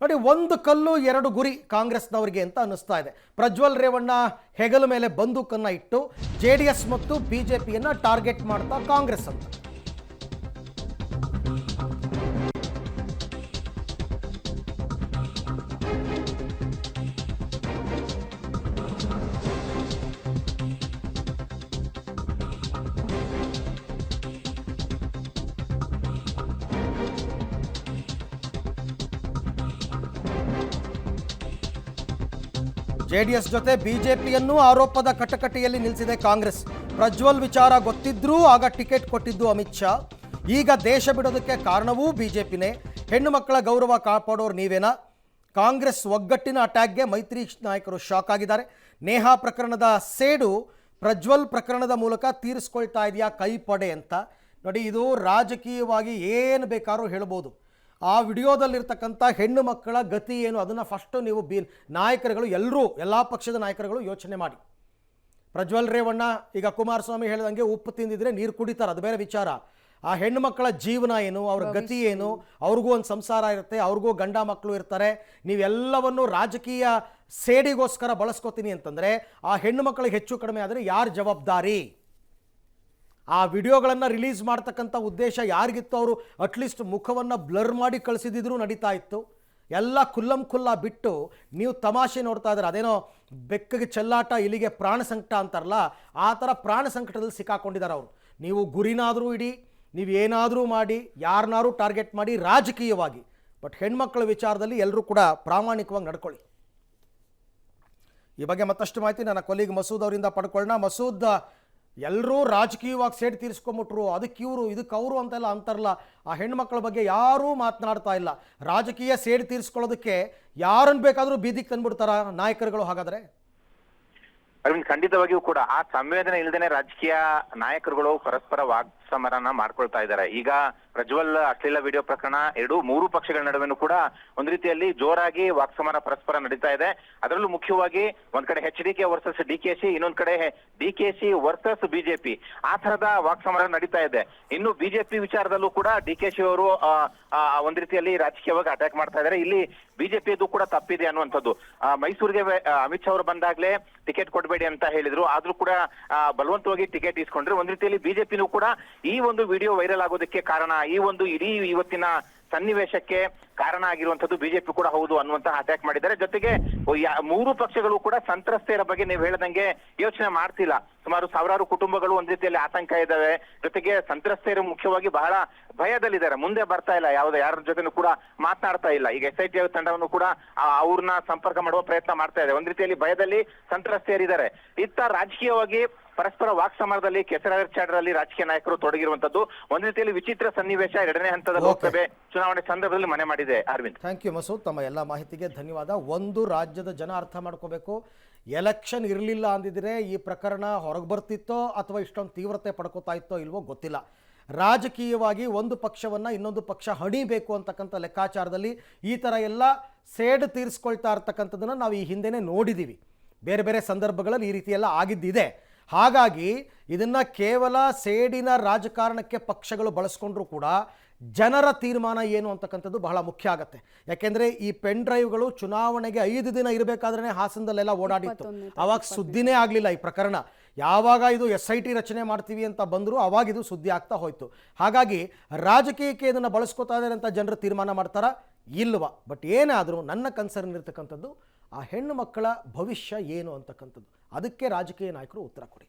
ನೋಡಿ, ಒಂದು ಕಲ್ಲು ಎರಡು ಗುರಿ ಕಾಂಗ್ರೆಸ್ನವರಿಗೆ ಅಂತ ಅನ್ನಿಸ್ತಾ ಇದೆ. ಪ್ರಜ್ವಲ್ ರೇವಣ್ಣ ಹೆಗಲ ಮೇಲೆ ಬಂದೂಕನ್ನು ಇಟ್ಟು JDS ಮತ್ತು BJPಯನ್ನು ಟಾರ್ಗೆಟ್ ಮಾಡ್ತಾ ಕಾಂಗ್ರೆಸ್ ಅಂತ. JDS ಜೊತೆ BJPಯನ್ನು ಆರೋಪದ ಕಟಕಟೆಯಲ್ಲಿ ನಿಲ್ಲಿಸಿದೆ ಕಾಂಗ್ರೆಸ್. ಪ್ರಜ್ವಲ್ ವಿಚಾರ ಗೊತ್ತಿದ್ರೂ ಆಗ ಟಿಕೆಟ್ ಕೊಟ್ಟಿದ್ದು ಅಮಿತ್ ಶಾ. ಈಗ ದೇಶ ಬಿಡೋದಕ್ಕೆ ಕಾರಣವೂ BJPನೇ. ಹೆಣ್ಣು ಮಕ್ಕಳ ಗೌರವ ಕಾಪಾಡೋರು ನೀವೇನಾ? ಕಾಂಗ್ರೆಸ್ ಒಗ್ಗಟ್ಟಿನ ಅಟ್ಯಾಕ್ಗೆ ಮೈತ್ರಿ ನಾಯಕರು ಶಾಕ್ ಆಗಿದ್ದಾರೆ. ನೇಹಾ ಪ್ರಕರಣದ ಸೇಡು ಪ್ರಜ್ವಲ್ ಪ್ರಕರಣದ ಮೂಲಕ ತೀರಿಸ್ಕೊಳ್ತಾ ಇದೆಯಾ ಕೈಪಡೆ ಅಂತ. ನೋಡಿ, ಇದು ರಾಜಕೀಯವಾಗಿ ಏನು ಬೇಕಾದ್ರೂ ಹೇಳ್ಬೋದು. ಆ ವಿಡಿಯೋದಲ್ಲಿರ್ತಕ್ಕಂಥ ಹೆಣ್ಣು ಮಕ್ಕಳ ಗತಿ ಏನು ಅದನ್ನು ಫಸ್ಟು ನೀವು ನಾಯಕರುಗಳು ಎಲ್ಲ ಪಕ್ಷದ ನಾಯಕರುಗಳು ಯೋಚನೆ ಮಾಡಿ. ಪ್ರಜ್ವಲ್ ರೇವಣ್ಣ ಈಗ ಕುಮಾರಸ್ವಾಮಿ ಹೇಳಿದಂಗೆ ಉಪ್ಪು ತಿಂದಿದ್ರೆ ನೀರು ಕುಡಿತಾರೆ, ಅದು ಬೇರೆ ವಿಚಾರ. ಆ ಹೆಣ್ಣು ಮಕ್ಕಳ ಜೀವನ ಏನು, ಅವ್ರ ಗತಿ ಏನು, ಅವ್ರಿಗೂ ಒಂದು ಸಂಸಾರ ಇರುತ್ತೆ, ಅವ್ರಿಗೂ ಗಂಡ ಮಕ್ಕಳು ಇರ್ತಾರೆ. ನೀವೆಲ್ಲವನ್ನು ರಾಜಕೀಯ ಸೇಡಿಗೋಸ್ಕರ ಬಳಸ್ಕೋತೀನಿ ಅಂತಂದರೆ ಆ ಹೆಣ್ಣು ಮಕ್ಕಳಿಗೆ ಹೆಚ್ಚು ಕಡಿಮೆ ಆದರೆ ಯಾರು ಜವಾಬ್ದಾರಿ? ಆ ವಿಡಿಯೋಗಳನ್ನು ರಿಲೀಸ್ ಮಾಡ್ತಕ್ಕಂಥ ಉದ್ದೇಶ ಯಾರಿಗಿತ್ತು? ಅವರು ಅಟ್ಲೀಸ್ಟ್ ಮುಖವನ್ನು ಬ್ಲರ್ ಮಾಡಿ ಕಳಿಸಿದ್ರು ನಡೀತಾ ಇತ್ತು. ಎಲ್ಲ ಖುಲ್ಲ ಬಿಟ್ಟು ನೀವು ತಮಾಷೆ ನೋಡ್ತಾ ಇದ್ದಾರೆ. ಅದೇನೋ ಬೆಕ್ಕಗೆ ಚೆಲ್ಲಾಟ ಇಲ್ಲಿಗೆ ಪ್ರಾಣ ಸಂಕಟ ಅಂತಾರಲ್ಲ, ಆ ಥರ ಪ್ರಾಣ ಸಂಕಟದಲ್ಲಿ ಸಿಕ್ಕಾಕೊಂಡಿದ್ದಾರೆ ಅವರು. ನೀವು ಗುರಿನಾದರೂ ಇಡಿ, ನೀವು ಏನಾದರೂ ಮಾಡಿ, ಯಾರನ್ನಾರು ಟಾರ್ಗೆಟ್ ಮಾಡಿ ರಾಜಕೀಯವಾಗಿ, ಬಟ್ ಹೆಣ್ಮಕ್ಳ ವಿಚಾರದಲ್ಲಿ ಎಲ್ಲರೂ ಕೂಡ ಪ್ರಾಮಾಣಿಕವಾಗಿ ನಡ್ಕೊಳ್ಳಿ. ಈ ಬಗ್ಗೆ ಮತ್ತಷ್ಟು ಮಾಹಿತಿ ನನ್ನ ಕೊಲೀಗ್ ಮಸೂದ್ ಅವರಿಂದ ಪಡ್ಕೊಳ್ಳೋಣ. ಮಸೂದ್, ಎಲ್ಲರೂ ರಾಜಕೀಯವಾಗಿ ಸೇಡ್ ತೀರಿಸ್ಕೊಂಬಿಟ್ರು, ಅದಕ್ಕೆ ಇವರು ಇದಕ್ಕೆ ಅವರು ಅಂತೆಲ್ಲ ಅಂತಾರಲ್ಲ, ಆ ಹೆಣ್ಮಕ್ಳ ಬಗ್ಗೆ ಯಾರೂ ಮಾತನಾಡ್ತಾ ಇಲ್ಲ. ರಾಜಕೀಯ ಸೇಡ್ ತೀರಿಸ್ಕೊಳ್ಳೋದಕ್ಕೆ ಯಾರನ್ನು ಬೇಕಾದರೂ ಬೀದಿಗೆ ತಂದ್ಬಿಡ್ತಾರ ನಾಯಕರುಗಳು? ಹಾಗಾದರೆ ಅರವಿಂದ್, ಖಂಡಿತವಾಗಿಯೂ ಕೂಡ ಆ ಸಂವೇದನೆ ಇಲ್ಲದೇನೆ ರಾಜಕೀಯ ನಾಯಕರುಗಳು ಪರಸ್ಪರ ವಾಗ್ಸಮರನ ಮಾಡ್ಕೊಳ್ತಾ ಇದ್ದಾರೆ. ಈಗ ಪ್ರಜ್ವಲ್ ಅಶ್ಲೀಲ ವಿಡಿಯೋ ಪ್ರಕರಣ ಮೂರು ಪಕ್ಷಗಳ ನಡುವೆನೂ ಕೂಡ ಒಂದ್ ರೀತಿಯಲ್ಲಿ ಜೋರಾಗಿ ವಾಕ್ಸಮರ ಪರಸ್ಪರ ನಡೀತಾ ಇದೆ. ಅದರಲ್ಲೂ ಮುಖ್ಯವಾಗಿ ಒಂದ್ ಕಡೆ HDK ವರ್ಸಸ್ DKC, ಇನ್ನೊಂದ್ ಕಡೆ DKC ವರ್ಸಸ್ BJP, ಆ ತರದ ವಾಕ್ಸಮರ ನಡೀತಾ ಇದೆ. ಇನ್ನು BJP ವಿಚಾರದಲ್ಲೂ ಕೂಡ DKC ಅವರು ಒಂದ್ ರೀತಿಯಲ್ಲಿ ರಾಜಕೀಯವಾಗಿ ಅಟ್ಯಾಕ್ ಮಾಡ್ತಾ ಇದ್ದಾರೆ. ಇಲ್ಲಿ BJPದು ಕೂಡ ತಪ್ಪಿದೆ ಅನ್ನುವಂಥದ್ದು. ಮೈಸೂರಿಗೆ ಅಮಿತ್ ಶಾ ಅವರು ಬಂದಾಗ್ಲೇ ಟಿಕೆಟ್ ಕೊಡಬೇಡಿ ಅಂತ ಹೇಳಿದ್ರು, ಆದ್ರೂ ಕೂಡ ಬಲವಂತವಾಗಿ ಟಿಕೆಟ್ ಇಸ್ಕೊಂಡ್ರೆ. ಒಂದ್ ರೀತಿಯಲ್ಲಿ BJPನೂ ಕೂಡ ಈ ಒಂದು ವಿಡಿಯೋ ವೈರಲ್ ಆಗೋದಕ್ಕೆ ಕಾರಣ, ಈ ಒಂದು ಇಡೀ ಇವತ್ತಿನ ಸನ್ನಿವೇಶಕ್ಕೆ ಕಾರಣ ಆಗಿರುವಂತದ್ದು BJP ಕೂಡ ಹೌದು ಅನ್ನುವಂತಹ ಅಟ್ಯಾಕ್ ಮಾಡಿದ್ದಾರೆ. ಜೊತೆಗೆ ಮೂರು ಪಕ್ಷಗಳು ಕೂಡ ಸಂತ್ರಸ್ತೆಯರ ಬಗ್ಗೆ ನೀವು ಹೇಳದಂಗೆ ಯೋಚನೆ ಮಾಡ್ತಿಲ್ಲ. ಸುಮಾರು ಸಾವಿರಾರು ಕುಟುಂಬಗಳು ಒಂದ್ ರೀತಿಯಲ್ಲಿ ಆತಂಕ ಇದ್ದಾವೆ. ಜೊತೆಗೆ ಸಂತ್ರಸ್ತೆಯರು ಮುಖ್ಯವಾಗಿ ಬಹಳ ಭಯದಲ್ಲಿದ್ದಾರೆ. ಮುಂದೆ ಬರ್ತಾ ಇಲ್ಲ, ಯಾರ ಜೊತೆನೂ ಕೂಡ ಮಾತನಾಡ್ತಾ ಇಲ್ಲ. ಈಗ SIT ತಂಡವನ್ನು ಕೂಡ ಅವ್ರನ್ನ ಸಂಪರ್ಕ ಮಾಡುವ ಪ್ರಯತ್ನ ಮಾಡ್ತಾ ಇದೆ. ಒಂದ್ ರೀತಿಯಲ್ಲಿ ಭಯದಲ್ಲಿ ಸಂತ್ರಸ್ತೆಯರಿದ್ದಾರೆ. ಇತ್ತ ರಾಜಕೀಯವಾಗಿ ಪರಸ್ಪರ ವಾಕ್ಸಮರದಲ್ಲಿ ಕೆಸರಾಚಾರದಲ್ಲಿ ರಾಜಕೀಯ ನಾಯಕರು ತೊಡಗಿರುವಂತದ್ದು ಒಂದ್ ರೀತಿಯಲ್ಲಿ ವಿಚಿತ್ರ ಸನ್ನಿವೇಶ 2ನೇ ಹಂತದ ಲೋಕಸಭೆ ಚುನಾವಣೆ ಸಂದರ್ಭದಲ್ಲಿ ಮನೆ ಮಾಡಿದೆ. ಅರವಿಂದ್, ಥ್ಯಾಂಕ್ ಯು ಮಸೂದ್, ತಮ್ಮ ಎಲ್ಲ ಮಾಹಿತಿಗೆ ಧನ್ಯವಾದ. ಒಂದು ರಾಜ್ಯದ ಜನ ಅರ್ಥ ಮಾಡ್ಕೋಬೇಕು, ಎಲೆಕ್ಷನ್ ಇರಲಿಲ್ಲ ಅಂದಿದ್ರೆ ಈ ಪ್ರಕರಣ ಹೊರಗೆ ಬರ್ತಿತ್ತೋ ಅಥವಾ ಇಷ್ಟೊಂದು ತೀವ್ರತೆ ಪಡ್ಕೋತಾ ಇತ್ತೋ ಇಲ್ವೋ ಗೊತ್ತಿಲ್ಲ. ರಾಜಕೀಯವಾಗಿ ಒಂದು ಪಕ್ಷವನ್ನು ಇನ್ನೊಂದು ಪಕ್ಷ ಹಣಿಬೇಕು ಅಂತಕ್ಕಂಥ ಲೆಕ್ಕಾಚಾರದಲ್ಲಿ ಈ ಥರ ಎಲ್ಲ ಸೇಡು ತೀರಿಸ್ಕೊಳ್ತಾ ಇರ್ತಕ್ಕಂಥದ್ದನ್ನು ನಾವು ಈ ಹಿಂದೆನೇ ನೋಡಿದ್ದೀವಿ. ಬೇರೆ ಬೇರೆ ಸಂದರ್ಭಗಳಲ್ಲಿ ಈ ರೀತಿ ಎಲ್ಲ ಆಗಿದ್ದಿದೆ. ಹಾಗಾಗಿ ಇದನ್ನು ಕೇವಲ ಸೇಡಿನ ರಾಜಕಾರಣಕ್ಕೆ ಪಕ್ಷಗಳು ಬಳಸ್ಕೊಂಡ್ರೂ ಕೂಡ ಜನರ ತೀರ್ಮಾನ ಏನು ಅಂತಕ್ಕಂಥದ್ದು ಬಹಳ ಮುಖ್ಯ ಆಗುತ್ತೆ. ಯಾಕೆಂದರೆ ಈ ಪೆನ್ ಡ್ರೈವ್ಗಳು ಚುನಾವಣೆಗೆ 5 ದಿನ ಇರಬೇಕಾದ್ರೆ ಹಾಸನದಲ್ಲೆಲ್ಲ ಓಡಾಡಿತ್ತು. ಆವಾಗ ಸುದ್ದಿನೇ ಆಗಲಿಲ್ಲ ಈ ಪ್ರಕರಣ. ಯಾವಾಗ ಇದು SIT ರಚನೆ ಮಾಡ್ತೀವಿ ಅಂತ ಬಂದರೂ ಆವಾಗ ಇದು ಸುದ್ದಿ ಆಗ್ತಾ ಹೋಯಿತು. ಹಾಗಾಗಿ ರಾಜಕೀಯಕ್ಕೆ ಇದನ್ನು ಬಳಸ್ಕೋತಾ ಇದ್ದಾರೆ ಅಂತ ಜನರು ತೀರ್ಮಾನ ಮಾಡ್ತಾರಾ ಇಲ್ವಾ? ಬಟ್ ಏನಾದರೂ ನನ್ನ ಕನ್ಸರ್ನ್ ಇರ್ತಕ್ಕಂಥದ್ದು ಆ ಹೆಣ್ಣು ಮಕ್ಕಳ ಭವಿಷ್ಯ ಏನು ಅಂತಕ್ಕಂಥದ್ದು. ಅದಕ್ಕೆ ರಾಜಕೀಯ ನಾಯಕರು ಉತ್ತರ ಕೊಡಿ.